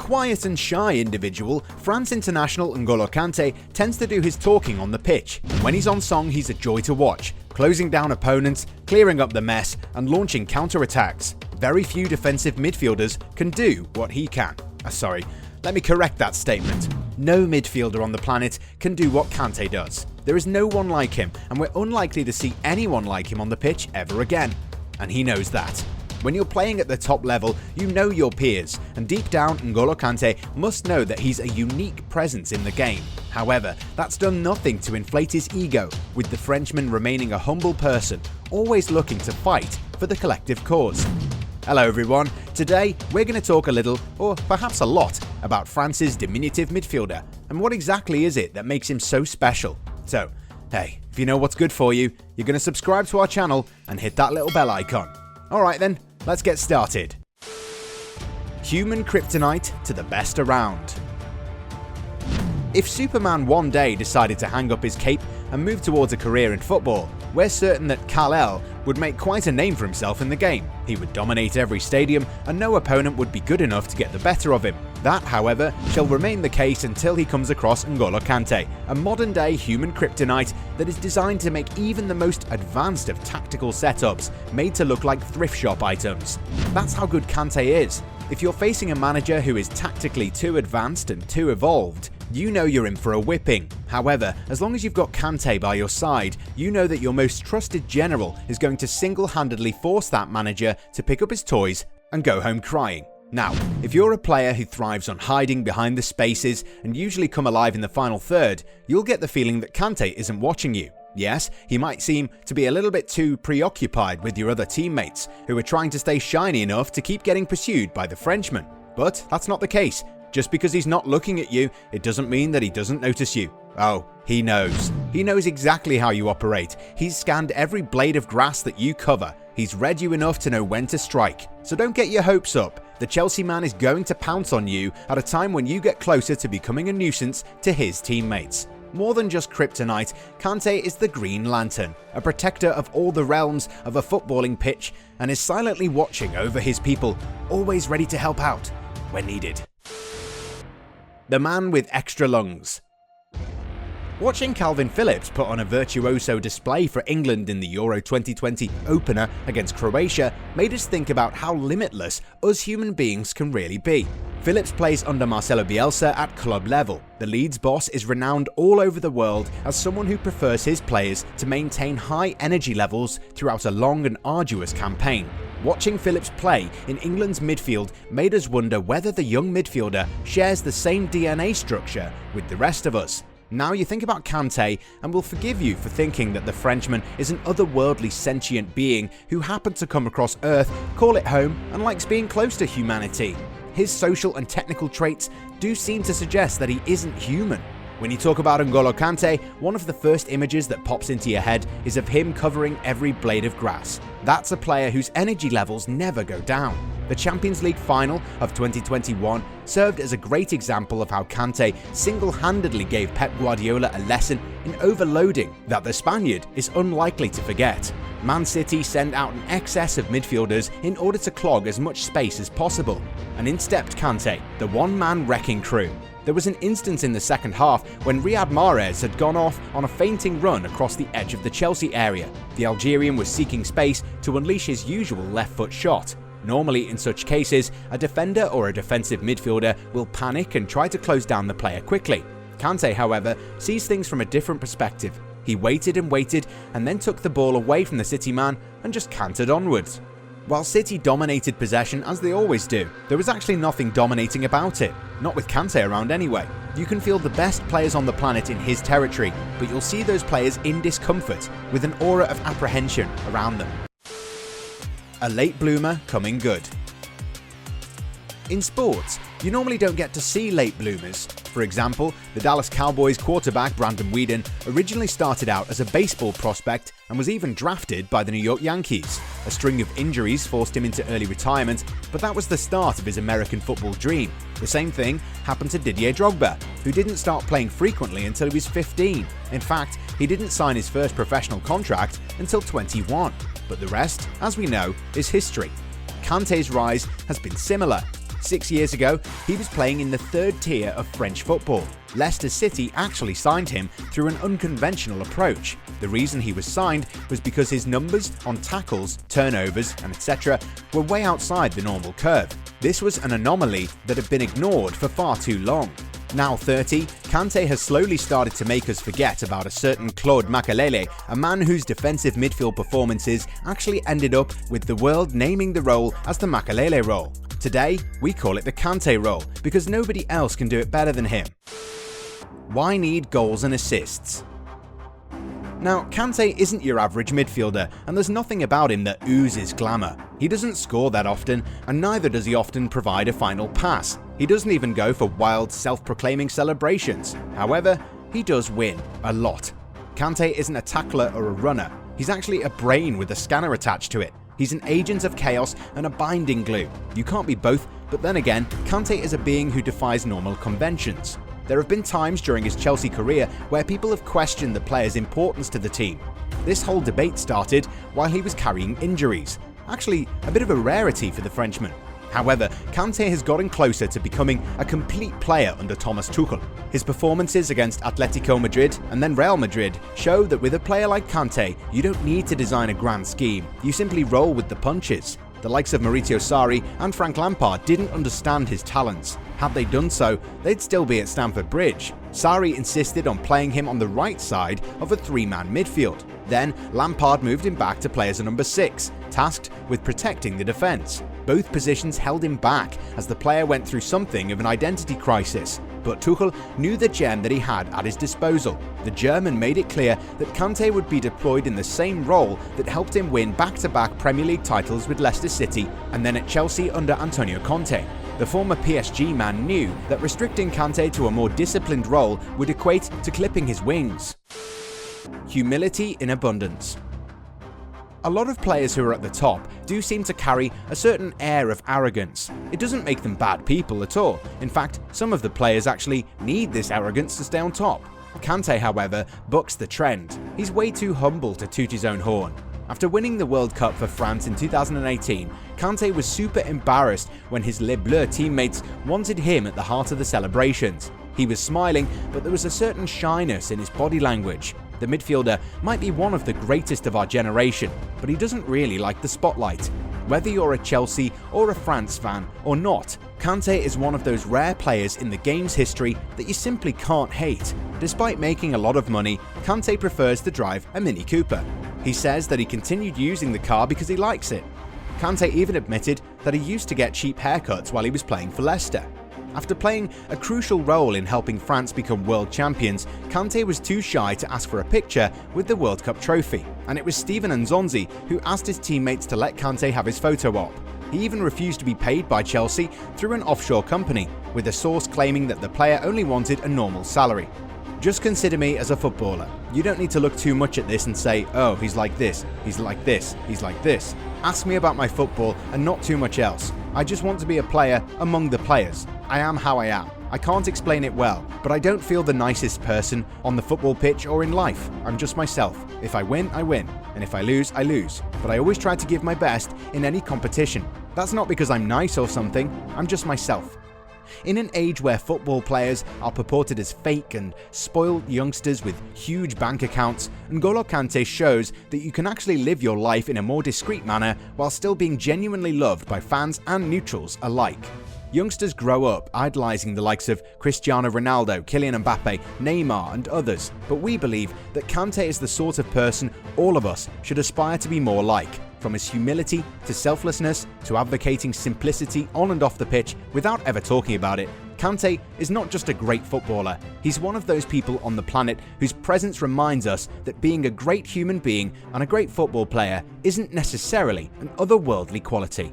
quiet and shy individual, France international N'Golo Kanté tends to do his talking on the pitch. When he's on song, he's a joy to watch, closing down opponents, clearing up the mess, and launching counter-attacks. Very few defensive midfielders can do what he can. Sorry, let me correct that statement. No midfielder on the planet can do what Kante does. There is no one like him, and we're unlikely to see anyone like him on the pitch ever again. And he knows that. When you're playing at the top level, you know your peers, and deep down N'Golo Kanté must know that he's a unique presence in the game. However, that's done nothing to inflate his ego, with the Frenchman remaining a humble person, always looking to fight for the collective cause. Hello everyone, today we're going to talk a little, or perhaps a lot, about France's diminutive midfielder, and what exactly is it that makes him so special. So, hey, if you know what's good for you, you're going to subscribe to our channel and hit that little bell icon. Alright then, let's get started. Human kryptonite to the best around. If Superman one day decided to hang up his cape and move towards a career in football, we're certain that Kal-El would make quite a name for himself in the game. He would dominate every stadium and no opponent would be good enough to get the better of him. That, however, shall remain the case until he comes across N'Golo Kanté, a modern-day human kryptonite that is designed to make even the most advanced of tactical setups made to look like thrift shop items. That's how good Kanté is. If you're facing a manager who is tactically too advanced and too evolved, you know you're in for a whipping. However, as long as you've got Kanté by your side, you know that your most trusted general is going to single-handedly force that manager to pick up his toys and go home crying. Now, if you're a player who thrives on hiding behind the spaces and usually come alive in the final third, you'll get the feeling that Kanté isn't watching you. Yes, he might seem to be a little bit too preoccupied with your other teammates, who are trying to stay shiny enough to keep getting pursued by the Frenchman. But that's not the case. Just because he's not looking at you, it doesn't mean that he doesn't notice you. Oh, he knows. He knows exactly how you operate. He's scanned every blade of grass that you cover. He's read you enough to know when to strike. So don't get your hopes up. The Chelsea man is going to pounce on you at a time when you get closer to becoming a nuisance to his teammates. More than just kryptonite, Kante is the Green Lantern, a protector of all the realms of a footballing pitch, and is silently watching over his people, always ready to help out when needed. The man with extra lungs. Watching Calvin Phillips put on a virtuoso display for England in the Euro 2020 opener against Croatia made us think about how limitless us human beings can really be. Phillips plays under Marcelo Bielsa at club level. The Leeds boss is renowned all over the world as someone who prefers his players to maintain high energy levels throughout a long and arduous campaign. Watching Phillips play in England's midfield made us wonder whether the young midfielder shares the same DNA structure with the rest of us. Now you think about Kante and we'll forgive you for thinking that the Frenchman is an otherworldly sentient being who happened to come across Earth, call it home, and likes being close to humanity. His social and technical traits do seem to suggest that he isn't human. When you talk about N'Golo Kanté, one of the first images that pops into your head is of him covering every blade of grass. That's a player whose energy levels never go down. The Champions League final of 2021 served as a great example of how Kante single-handedly gave Pep Guardiola a lesson in overloading that the Spaniard is unlikely to forget. Man City send out an excess of midfielders in order to clog as much space as possible, and in stepped Kante, the one-man wrecking crew. There was an instance in the second half when Riyad Mahrez had gone off on a feinting run across the edge of the Chelsea area. The Algerian was seeking space to unleash his usual left foot shot. Normally, in such cases, a defender or a defensive midfielder will panic and try to close down the player quickly. Kante, however, sees things from a different perspective. He waited and then took the ball away from the City man and just cantered onwards. While City dominated possession as they always do, there was actually nothing dominating about it. Not with Kante around anyway. You can feel the best players on the planet in his territory, but you'll see those players in discomfort with an aura of apprehension around them. A late bloomer coming good. In sports, you normally don't get to see late bloomers. For example, the Dallas Cowboys quarterback Brandon Weeden originally started out as a baseball prospect and was even drafted by the New York Yankees. A string of injuries forced him into early retirement, but that was the start of his American football dream. The same thing happened to Didier Drogba, who didn't start playing frequently until he was 15. In fact, he didn't sign his first professional contract until 21. But the rest, as we know, is history. Kante's rise has been similar. 6 years ago, he was playing in the third tier of French football. Leicester City actually signed him through an unconventional approach. The reason he was signed was because his numbers on tackles, turnovers, and etc. were way outside the normal curve. This was an anomaly that had been ignored for far too long. Now 30, Kante has slowly started to make us forget about a certain Claude Makelele, a man whose defensive midfield performances actually ended up with the world naming the role as the Makelele Roll. Today, we call it the Kante Roll because nobody else can do it better than him. Why need goals and assists? Now, Kante isn't your average midfielder, and there's nothing about him that oozes glamour. He doesn't score that often, and neither does he often provide a final pass. He doesn't even go for wild, self-proclaiming celebrations. However, he does win a lot. Kante isn't a tackler or a runner. He's actually a brain with a scanner attached to it. He's an agent of chaos and a binding glue. You can't be both, but then again, Kante is a being who defies normal conventions. There have been times during his Chelsea career where people have questioned the player's importance to the team. This whole debate started while he was carrying injuries. Actually, a bit of a rarity for the Frenchman. However, Kante has gotten closer to becoming a complete player under Thomas Tuchel. His performances against Atletico Madrid and then Real Madrid show that with a player like Kante, you don't need to design a grand scheme, you simply roll with the punches. The likes of Maurizio Sarri and Frank Lampard didn't understand his talents. Had they done so, they'd still be at Stamford Bridge. Sarri insisted on playing him on the right side of a three-man midfield. Then, Lampard moved him back to play as a number 6, tasked with protecting the defence. Both positions held him back as the player went through something of an identity crisis. But Tuchel knew the gem that he had at his disposal. The German made it clear that Kante would be deployed in the same role that helped him win back-to-back Premier League titles with Leicester City and then at Chelsea under N'Golo Kanté. The former PSG man knew that restricting Kante to a more disciplined role would equate to clipping his wings. Humility in abundance. A lot of players who are at the top do seem to carry a certain air of arrogance. It doesn't make them bad people at all. In fact, some of the players actually need this arrogance to stay on top. Kante, however, bucks the trend. He's way too humble to toot his own horn. After winning the World Cup for France in 2018, Kante was super embarrassed when his Les Bleus teammates wanted him at the heart of the celebrations. He was smiling, but there was a certain shyness in his body language. The midfielder might be one of the greatest of our generation, but he doesn't really like the spotlight. Whether you're a Chelsea or a France fan or not, Kante is one of those rare players in the game's history that you simply can't hate. Despite making a lot of money, Kante prefers to drive a Mini Cooper. He says that he continued using the car because he likes it. Kante even admitted that he used to get cheap haircuts while he was playing for Leicester. After playing a crucial role in helping France become world champions, Kante was too shy to ask for a picture with the World Cup trophy, and it was Steven Nzonzi who asked his teammates to let Kante have his photo op. He even refused to be paid by Chelsea through an offshore company, with a source claiming that the player only wanted a normal salary. Just consider me as a footballer. You don't need to look too much at this and say, oh, he's like this, he's like this, he's like this. Ask me about my football and not too much else. I just want to be a player among the players. I am how I am. I can't explain it well, but I don't feel the nicest person on the football pitch or in life. I'm just myself. If I win, I win, and if I lose, I lose. But I always try to give my best in any competition. That's not because I'm nice or something, I'm just myself. In an age where football players are purported as fake and spoiled youngsters with huge bank accounts, N'Golo Kanté shows that you can actually live your life in a more discreet manner while still being genuinely loved by fans and neutrals alike. Youngsters grow up idolizing the likes of Cristiano Ronaldo, Kylian Mbappe, Neymar and others, but we believe that Kante is the sort of person all of us should aspire to be more like. From his humility to selflessness to advocating simplicity on and off the pitch without ever talking about it, Kante is not just a great footballer, he's one of those people on the planet whose presence reminds us that being a great human being and a great football player isn't necessarily an otherworldly quality.